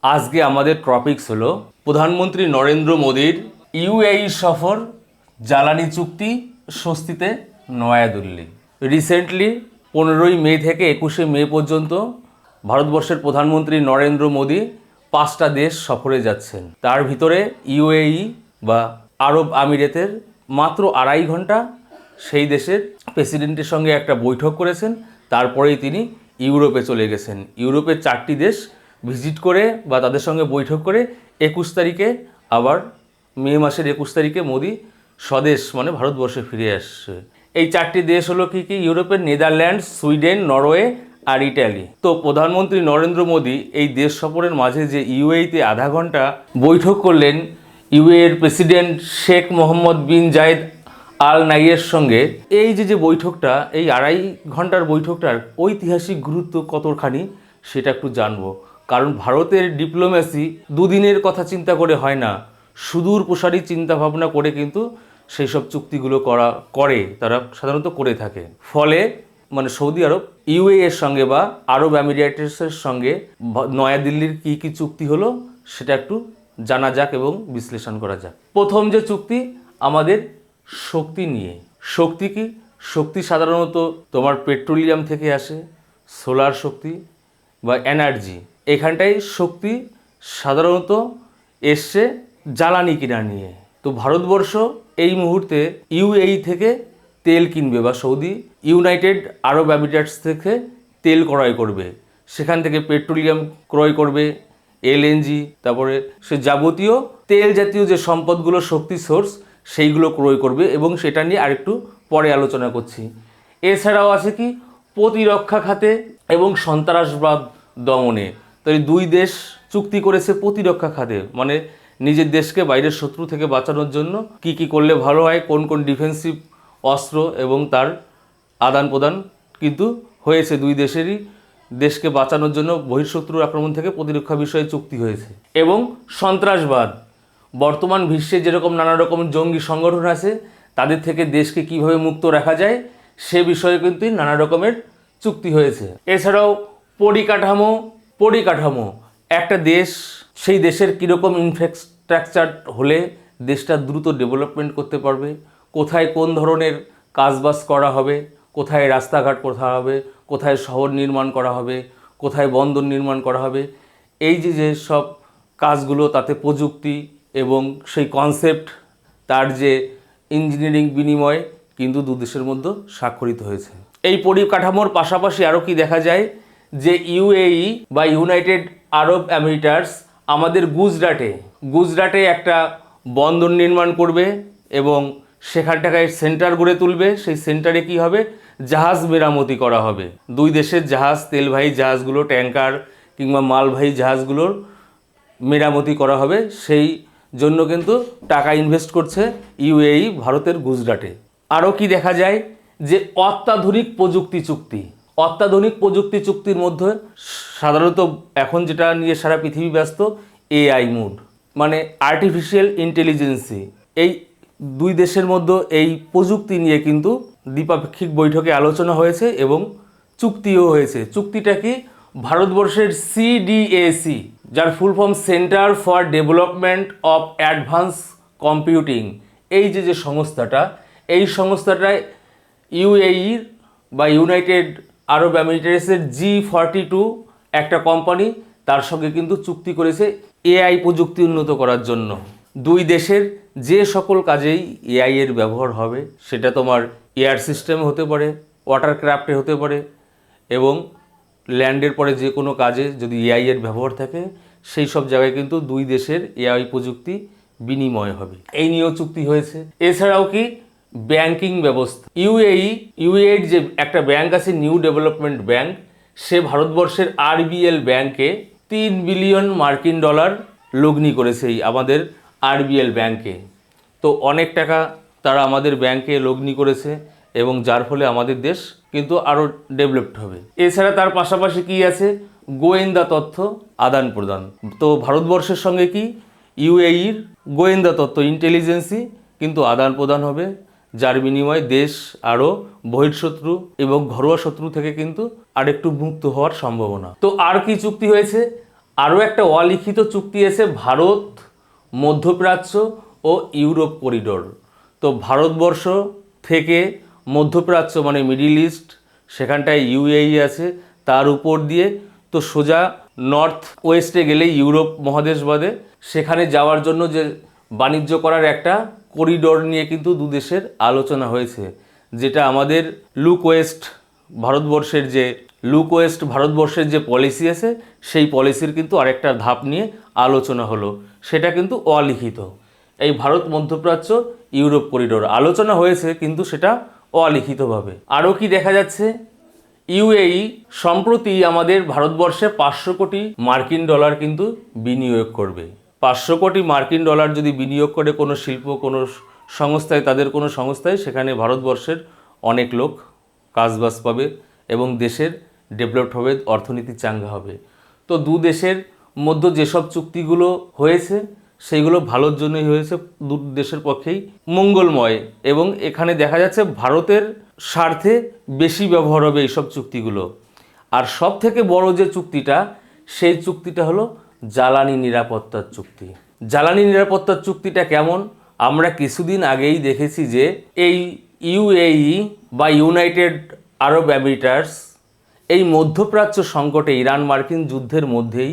আজকে আমাদের টপিকস হলো প্রধানমন্ত্রী নরেন্দ্র মোদীর ইউএই সফর, জ্বালানি চুক্তি, স্বস্তিতে নয়াদিল্লি। রিসেন্টলি 15 মে থেকে 21শে মে পর্যন্ত ভারতবর্ষের প্রধানমন্ত্রী নরেন্দ্র মোদী 5টা দেশ সফরে যাচ্ছেন। তার ভিতরে ইউএই বা আরব আমিরাতের মাত্র 2.5 ঘন্টা সেই দেশের প্রেসিডেন্টের সঙ্গে একটা বৈঠক করেছেন। তারপরেই তিনি ইউরোপে চলে গেছেন। ইউরোপের 4টি দেশ ভিজিট করে বা তাদের সঙ্গে বৈঠক করে 21 তারিখে আবার মে মাসের 21 তারিখে মোদি স্বদেশ মানে ভারতবর্ষে ফিরে আসছে। এই 4টি দেশ হলো কি কি? ইউরোপের নেদারল্যান্ডস, সুইডেন, নরওয়ে আর ইটালি। তো প্রধানমন্ত্রী নরেন্দ্র মোদী এই দেশ সফরের মাঝে যে ইউএইতে আধা ঘন্টা বৈঠক করলেন ইউএইয়ের প্রেসিডেন্ট শেখ মোহাম্মদ বিন জায়েদ আল নাইয়ের সঙ্গে, এই যে বৈঠকটা, এই 2.5 ঘন্টার বৈঠকটার ঐতিহাসিক গুরুত্ব কতখানি সেটা একটু জানবো। কারণ ভারতের ডিপ্লোম্যাসি দুদিনের কথা চিন্তা করে হয় না, সুদূর প্রসারী চিন্তা ভাবনা করে কিন্তু সেই সব চুক্তিগুলো করে তারা সাধারণত করে থাকে। ফলে মানে সৌদি আরব ইউএই এর সঙ্গে বা আরব আমিরাতের সঙ্গে নয়াদিল্লির কি কি চুক্তি হলো সেটা একটু জানা যাক এবং বিশ্লেষণ করা যাক। প্রথম যে চুক্তি আমাদের শক্তি নিয়ে। শক্তি কি? শক্তি সাধারণত তোমার পেট্রোলিয়াম থেকে আসে, সোলার শক্তি বা এনার্জি। এখানটায় শক্তি সাধারণত এসছে জ্বালানি কিনা নিয়ে। তো ভারতবর্ষ এই মুহূর্তে ইউএই থেকে তেল কিনবে বা সৌদি ইউনাইটেড আরব আমিরাটস থেকে তেল ক্রয় করবে, সেখান থেকে পেট্রোলিয়াম ক্রয় করবে, এলএনজি, তারপরে সে যাবতীয় তেল জাতীয় যে সম্পদগুলো শক্তি সোর্স সেইগুলো ক্রয় করবে এবং সেটা নিয়ে আরেকটু পরে আলোচনা করছি। এছাড়াও আছে কি প্রতিরক্ষা খাতে এবং সন্ত্রাসবাদ দমনে। তো এই 2 দেশ চুক্তি করেছে প্রতিরক্ষা খাতে, মানে নিজের দেশকে বাইরের শত্রু থেকে বাঁচানোর জন্য কি কি করলে ভালো হয়, কোন কোন ডিফেন্সিভ অস্ত্র এবং তার আদান প্রদান কিন্তু হয়েছে। 2 দেশেরই দেশকে বাঁচানোর জন্য বহিঃশত্রুর আক্রমণ থেকে প্রতিরক্ষা বিষয়ে চুক্তি হয়েছে। এবং সন্ত্রাসবাদ, বর্তমান বিশ্বে যেরকম নানা রকম জঙ্গি সংগঠন আছে তাদের থেকে দেশকে কিভাবে মুক্ত রাখা যায় সে বিষয়ে কিন্তু নানা রকমের চুক্তি হয়েছে। এছাড়াও পরিকাঠামো একটা দেশ, সেই দেশের কীরকম ইনফ্রাস্ট্রাকচার হলে দেশটা দ্রুত ডেভেলপমেন্ট করতে পারবে, কোথায় কোন ধরনের কাজবাজ করা হবে, কোথায় রাস্তাঘাট করা হবে, কোথায় শহর নির্মাণ করা হবে, কোথায় বন্দর নির্মাণ করা হবে, এই যে সব কাজগুলো তাতে প্রযুক্তি এবং সেই কনসেপ্ট, তার যে ইঞ্জিনিয়ারিং বিনিময় কিন্তু 2 দেশের মধ্যে স্বাক্ষরিত হয়েছে। এই পরিকাঠামোর পাশাপাশি আরও কি দেখা যায় যে ইউএই বা ইউনাইটেড আরব আমিরাটস আমাদের গুজরাটে একটা বন্দর নির্মাণ করবে এবং সেখানটাকে সেন্টার গড়ে তুলবে। সেই সেন্টারে কি হবে? জাহাজ মেরামতি করা হবে। 2 দেশের জাহাজ, তেলবাহী জাহাজগুলো, ট্যাঙ্কার কিংবা মালবাহী জাহাজগুলোর মেরামতি করা হবে। সেই জন্য কিন্তু টাকা ইনভেস্ট করছে ইউএই ভারতের গুজরাটে। আরও কি দেখা যায় যে অত্যাধুনিক প্রযুক্তি চুক্তির মধ্যে সাধারণত এখন যেটা নিয়ে সারা পৃথিবী ব্যস্ত, এআই মুড মানে আর্টিফিশিয়াল ইন্টেলিজেন্সি। এই 2 দেশের মধ্যে এই প্রযুক্তি নিয়ে কিন্তু দ্বিপাক্ষিক বৈঠকে আলোচনা হয়েছে এবং চুক্তিও হয়েছে। চুক্তিটা কি? ভারতবর্ষের সিডিএসি, যার full form centre for development of advance computing, এই যে সংস্থাটা, এই সংস্থাটায় ইউএইর বা ইউনাইটেড আরব আমিরাতের G42 একটা কোম্পানি, তার সঙ্গে কিন্তু চুক্তি করেছে এআই প্রযুক্তি উন্নত করার জন্য। 2 দেশের যে সকল কাজেই এআই এর ব্যবহার হবে, সেটা তোমার এয়ার সিস্টেমে হতে পারে, ওয়াটার ক্রাফটে হতে পারে এবং ল্যান্ডের পরে যে কোনো কাজে যদি এআই এর ব্যবহার থাকে সেই সব জায়গায় কিন্তু 2 দেশের এআই প্রযুক্তি বিনিময় হবে। এই নিয়েও চুক্তি হয়েছে। এছাড়াও কি ব্যাংকিং ব্যবস্থা, ইউএইর যে একটা ব্যাংক আছে নিউ ডেভেলপমেন্ট ব্যাংক, সে ভারতবর্ষের আরবিএল ব্যাংকে $3 বিলিয়ন লগ্নি করেছে এই আমাদের আরবিএল ব্যাংকে। তো অনেক টাকা তারা আমাদের ব্যাংকে লগ্নি করেছে এবং যার ফলে আমাদের দেশ কিন্তু আরও ডেভেলপড হবে। এছাড়া তার পাশাপাশি কি আছে? গোয়েন্দা তথ্য আদান প্রদান। তো ভারতবর্ষের সঙ্গে কি ইউএইর গোয়েন্দা তথ্য ইন্টেলিজেন্সি কিন্তু আদান প্রদান হবে, যার বিনিময়ে দেশ আরও বহিঃশত্রু এবং ঘরোয়া শত্রু থেকে কিন্তু আরেকটু মুক্ত হওয়ার সম্ভাবনা। তো আর কি চুক্তি হয়েছে? আরও একটা অলিখিত চুক্তি এসে ভারত, মধ্যপ্রাচ্য ও ইউরোপ করিডোর। তো ভারতবর্ষ থেকে মধ্যপ্রাচ্য মানে মিডিল ইস্ট, সেখানটায় ইউএই আছে, তার উপর দিয়ে তো সোজা নর্থ ওয়েস্টে গেলে ইউরোপ মহাদেশ বাদে, সেখানে যাওয়ার জন্য যে বাণিজ্য করার একটা করিডোর নিয়ে কিন্তু দু দেশের আলোচনা হয়েছে, যেটা আমাদের ভারতবর্ষের যে পলিসি আছে সেই পলিসির কিন্তু আরেকটা ধাপ নিয়ে আলোচনা হলো, সেটা কিন্তু অলিখিত। এই ভারত মধ্যপ্রাচ্য ইউরোপ করিডোর আলোচনা হয়েছে কিন্তু সেটা অলিখিতভাবে। আরও কি দেখা যাচ্ছে, ইউএই সম্প্রতি আমাদের ভারতবর্ষে 500 কোটি মার্কিন ডলার কিন্তু বিনিয়োগ করবে। 500 কোটি মার্কিন ডলার যদি বিনিয়োগ করে কোনো শিল্প, কোনো সংস্থায়, তাদের কোনো সংস্থায়, সেখানে ভারতবর্ষের অনেক লোক কাজবাজ পাবে এবং দেশের ডেভেলপড হবে, অর্থনীতি চাঙ্গা হবে। তো দু দেশের মধ্যে যেসব চুক্তিগুলো হয়েছে সেইগুলো ভালোর জন্যই হয়েছে, দু দেশের পক্ষেই মঙ্গলময়, এবং এখানে দেখা যাচ্ছে ভারতের স্বার্থে বেশি ব্যবহার হবে এইসব চুক্তিগুলো। আর সব থেকে বড় যে চুক্তিটা, সেই চুক্তিটা হলো জ্বালানি নিরাপত্তার চুক্তি। জ্বালানি নিরাপত্তার চুক্তিটা কেমন, আমরা কিছুদিন আগেই দেখেছি যে এই ইউএই বা ইউনাইটেড আরব এমিরেটস এই মধ্যপ্রাচ্য সংকটে, ইরান মার্কিন যুদ্ধের মধ্যেই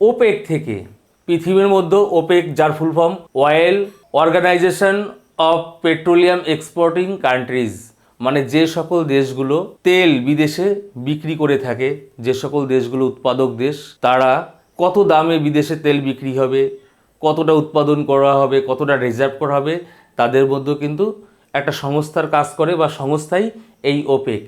ওপেক থেকে, পৃথিবীর মধ্যে ওপেক যার full form oil organisation of petroleum exporting countries, মানে যে সকল দেশগুলো তেল বিদেশে বিক্রি করে থাকে, যে সকল দেশগুলো উৎপাদক দেশ, তারা কত দামে বিদেশে তেল বিক্রি হবে, কতটা উৎপাদন করা হবে, কতটা রিজার্ভ করা হবে, তাদের মধ্যে কিন্তু একটা সংস্থার কাজ করে বা সংস্থাই এই ওপেক।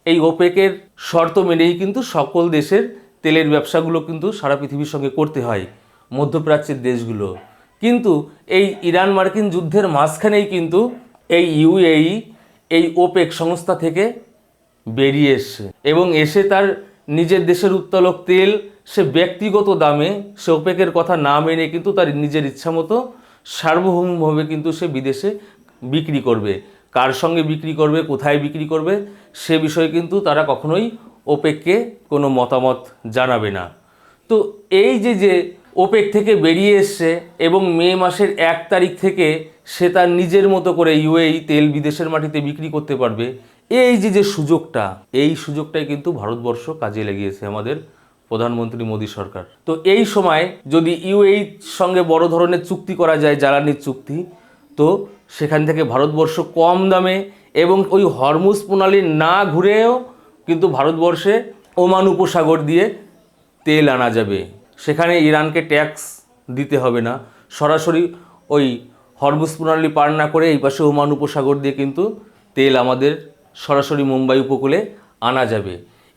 এই ওপেকের শর্ত মেনেই কিন্তু সকল দেশের তেলের ব্যবসাগুলো কিন্তু সারা পৃথিবীর সঙ্গে করতে হয়, মধ্যপ্রাচ্যের দেশগুলো। কিন্তু এই ইরান মার্কিন যুদ্ধের মাঝখানেই কিন্তু এই ইউএই এই ওপেক সংস্থা থেকে বেরিয়ে এসছে এবং এসে তার নিজের দেশের উত্তোলক তেল সে ব্যক্তিগত দামে, সে ওপেকের কথা না মেনে কিন্তু তার নিজের ইচ্ছা মতো সার্বভৌমভাবে কিন্তু সে বিদেশে বিক্রি করবে। কার সঙ্গে বিক্রি করবে, কোথায় বিক্রি করবে, সে বিষয়ে কিন্তু তারা কখনোই ওপেককে কোনো মতামত জানাবে না। তো এই যে ওপেক থেকে বেরিয়ে এসছে এবং মে মাসের 1 তারিখ থেকে সে তার নিজের মতো করে ইউএই তেল বিদেশের মাটিতে বিক্রি করতে পারবে, এই যে সুযোগটা, এই সুযোগটাই কিন্তু ভারতবর্ষ কাজে লাগিয়েছে আমাদের প্রধানমন্ত্রী মোদী সরকার। তো এই সময় যদি ইউএই সঙ্গে বড় ধরনের চুক্তি করা যায়, জ্বালানির চুক্তি, তো সেখান থেকে ভারতবর্ষ কম দামে এবং ওই হরমুজ প্রণালী না ঘুরেও কিন্তু ভারতবর্ষে ওমান উপসাগর দিয়ে তেল আনা যাবে। সেখানে ইরানকে ট্যাক্স দিতে হবে না, সরাসরি ওই হরমুজ প্রণালী পার না করে এই পাশে ওমান উপসাগর দিয়ে কিন্তু তেল আমাদের সরাসরি মুম্বাই উপকূলে আনা যাবে।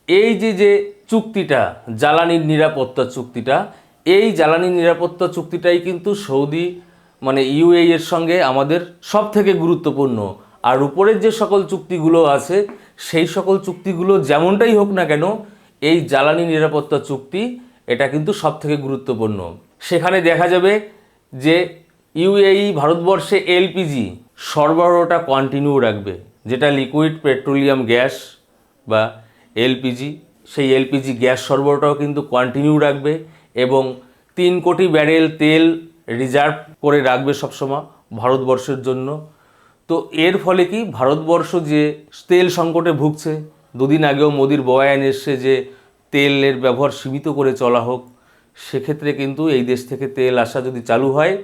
এই যে চুক্তিটা, জ্বালানির নিরাপত্তা চুক্তিটা, এই জ্বালানি নিরাপত্তা চুক্তিটাই কিন্তু সৌদি মানে ইউএই এর সঙ্গে আমাদের সব থেকে গুরুত্বপূর্ণ। আর উপরের যে সকল চুক্তিগুলো আছে, সেই সকল চুক্তিগুলো যেমনটাই হোক না কেন, এই জ্বালানি নিরাপত্তা চুক্তি এটা কিন্তু সব থেকে গুরুত্বপূর্ণ। সেখানে দেখা যাবে যে ইউএই ভারতবর্ষে এলপিজি সরবরাহটা কন্টিনিউ রাখবে, যেটা লিকুইড পেট্রোলিয়াম গ্যাস বা এলপিজি, সেই এলপিজি গ্যাস সরবরাহটাও কিন্তু কন্টিনিউ রাখবে এবং 3 কোটি ব্যারেল তেল রিজার্ভ করে রাখবে সবসময় ভারতবর্ষের জন্য। তো এর ফলে কি, ভারতবর্ষ যে তেল সংকটে ভুগছে, দুদিন আগেও মোদির বয়ান এসছে যে তেলের ব্যবহার সীমিত করে চলা হোক, সেক্ষেত্রে কিন্তু এই দেশ থেকে তেল আসা যদি চালু হয়,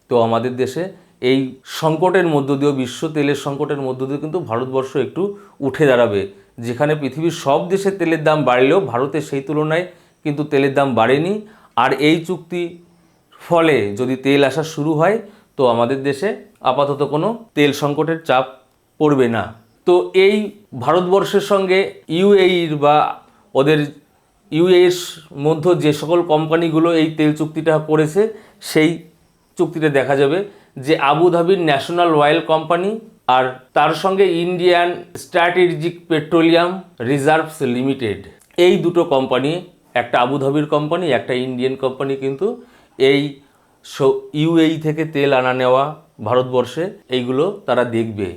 তো আমাদের দেশে এই সংকটের মধ্য দিয়েও, বিশ্ব তেলের সংকটের মধ্য দিয়ে কিন্তু ভারতবর্ষ একটু উঠে দাঁড়াবে। যেখানে পৃথিবীর সব দেশে তেলের দাম বাড়লেও ভারতে সেই তুলনায় কিন্তু তেলের দাম বাড়েনি। আর এই চুক্তি ফলে যদি তেল আসা শুরু হয়, তো আমাদের দেশে আপাতত কোনো তেল সংকটের চাপ পড়বে না। তো এই ভারতবর্ষের সঙ্গে ইউএইর বা ওদের ইউএইর মধ্যে যে সকল কোম্পানিগুলো এই তেল চুক্তিটা করেছে, সেই চুক্তিতে দেখা যাবে যে আবুধাবির ন্যাশনাল অয়েল কোম্পানি আর তার সঙ্গে Indian strategic petroleum reserves limited, এই দুটো কোম্পানি, একটা আবুধাবির কোম্পানি, একটা ইন্ডিয়ান কোম্পানি, কিন্তু এই ইউএই থেকে তেল আনা নেওয়া ভারতবর্ষে এইগুলো তারা দেখবে।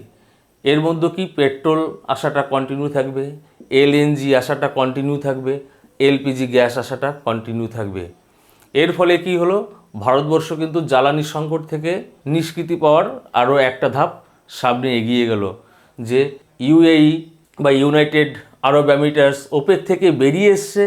এর মধ্যে কি পেট্রোল আসাটা কন্টিনিউ থাকবে, এলএনজি আসাটা কন্টিনিউ থাকবে, এলপিজি গ্যাস আসাটা কন্টিনিউ থাকবে। এর ফলে কি হলো, ভারতবর্ষ কিন্তু জ্বালানি সংকট থেকে নিষ্কৃতি পাওয়ার আরও একটা ধাপ সামনে এগিয়ে গেল। যে ইউএই বা ইউনাইটেড আরব আমিরাটস ওপেক থেকে বেরিয়ে এসছে,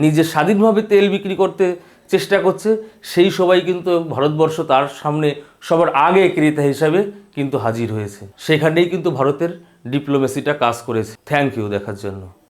নিজে স্বাধীনভাবে তেল বিক্রি করতে চেষ্টা করছে, সেই সবাই কিন্তু ভারতবর্ষ তার সামনে সবার আগে ক্রেতা হিসাবে কিন্তু হাজির হয়েছে। সেখানেই কিন্তু ভারতের ডিপ্লোমেসিটা কাজ করেছে। থ্যাংক ইউ দেখার জন্য।